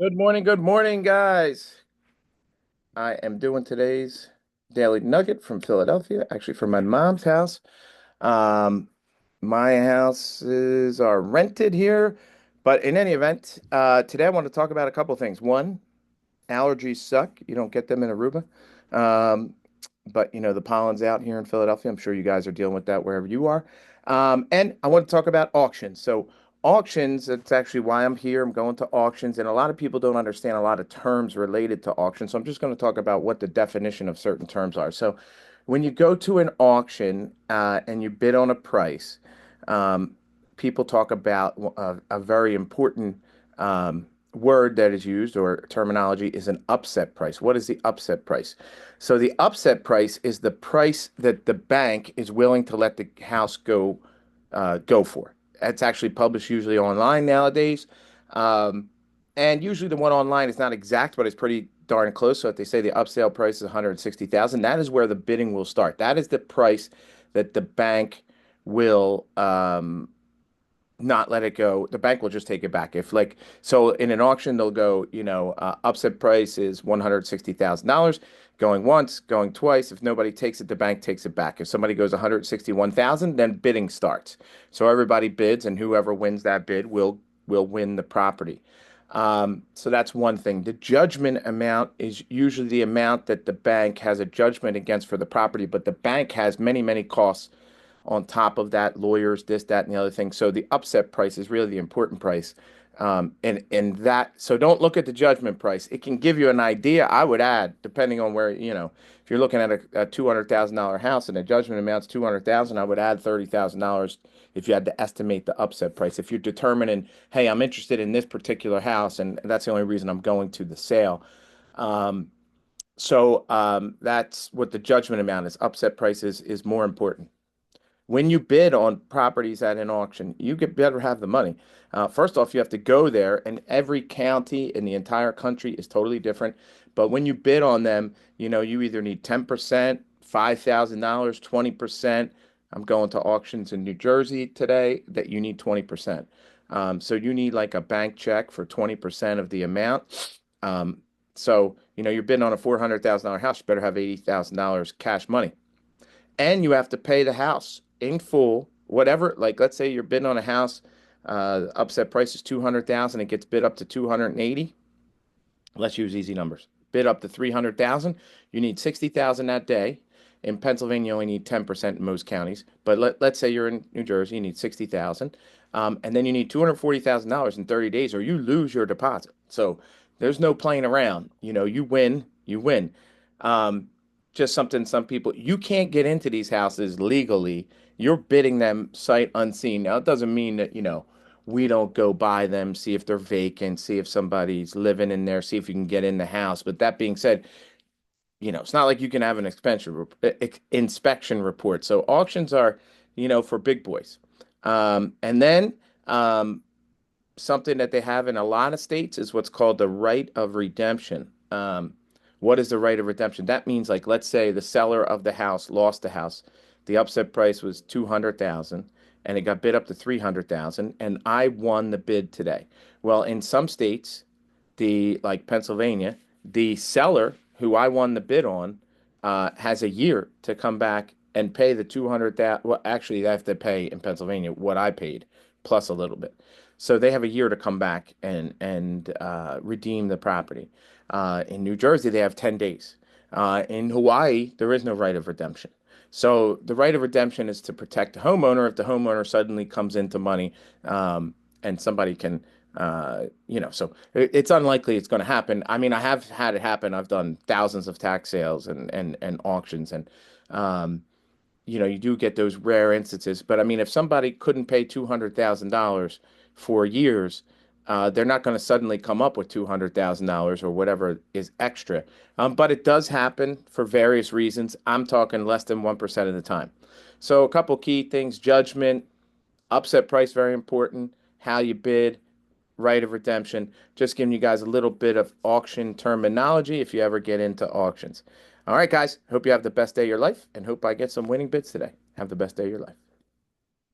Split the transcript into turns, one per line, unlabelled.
Good morning, guys. I am doing today's Daily Nugget from Philadelphia, actually from my mom's house. Um, my houses are rented here, but in any event, today I want to talk about a couple things. One, allergies suck. You don't get them in Aruba. Um, but the pollen's out here in Philadelphia. I'm sure you guys are dealing with that wherever you are. And I want to talk about auctions. So auctions, that's actually why I'm here. I'm going to auctions, and a lot of people don't understand a lot of terms related to auctions. So I'm just going to talk about what the definition of certain terms are. So when you go to an auction and you bid on a price, um, people talk about a very important word that is used or terminology is an upset price. What is the upset price? So the upset price is the price that the bank is willing to let the house go for. It's actually published usually online nowadays. Um, and usually the one online is not exact, but it's pretty darn close. So if they say the upsale price is 160,000, that is where the bidding will start. That is the price that the bank will not let it go. The bank will just take it back. If like so in an auction, they'll go, upset price is $160,000, going once, going twice. If nobody takes it, the bank takes it back. If somebody goes 161,000, then bidding starts. So everybody bids, and whoever wins that bid will win the property. So that's one thing. The judgment amount is usually the amount that the bank has a judgment against for the property, but the bank has many, many costs on top of that, lawyers, this, that, and the other thing. So the upset price is really the important price. And that, so don't look at the judgment price. It can give you an idea. I would add, depending on where, if you're looking at a $200,000 house and the judgment amount's 200,000, I would add $30,000 if you had to estimate the upset price. If you're determining, hey, I'm interested in this particular house, and that's the only reason I'm going to the sale. Um, that's what the judgment amount is. Upset price is more important. When you bid on properties at an auction, you get better have the money. First off, you have to go there, and every county in the entire country is totally different. But when you bid on them, you either need 10%, $5,000, 20%. I'm going to auctions in New Jersey today that you need 20%. So you need like a bank check for 20% of the amount. You're bidding on a $400,000 house, you better have $80,000 cash money, and you have to pay the house in full, whatever. Like, let's say you're bidding on a house, upset price is 200,000, it gets bid up to 280. Let's use easy numbers. Bid up to 300,000, you need 60,000 that day. In Pennsylvania, you only need 10% in most counties, but let's say you're in New Jersey, you need 60,000. And then you need $240,000 in 30 days, or you lose your deposit. So there's no playing around. You win, you win. Um, just something some people, you can't get into these houses legally. You're bidding them sight unseen. Now, it doesn't mean that, we don't go by them, see if they're vacant, see if somebody's living in there, see if you can get in the house. But that being said, it's not like you can have an inspection report. So auctions are, for big boys. And then something that they have in a lot of states is what's called the right of redemption. What is the right of redemption? That means, like, let's say the seller of the house lost the house. The upset price was 200,000 and it got bid up to 300,000 and I won the bid today. Well, in some states, the like Pennsylvania, the seller who I won the bid on has a year to come back and pay the 200,000. Well, actually, they have to pay in Pennsylvania what I paid plus a little bit. So they have a year to come back and redeem the property. In New Jersey, they have 10 days. In Hawaii, there is no right of redemption. So the right of redemption is to protect the homeowner if the homeowner suddenly comes into money, and somebody can, so it's unlikely it's going to happen. I mean, I have had it happen. I've done thousands of tax sales and auctions, and um, you do get those rare instances. But I mean, if somebody couldn't pay $200,000 for years, they're not going to suddenly come up with $200,000 or whatever is extra. But it does happen for various reasons. I'm talking less than 1% of the time. So a couple key things: judgment, upset price, very important, how you bid, right of redemption. Just giving you guys a little bit of auction terminology if you ever get into auctions. All right, guys, hope you have the best day of your life and hope I get some winning bids today. Have the best day of your life.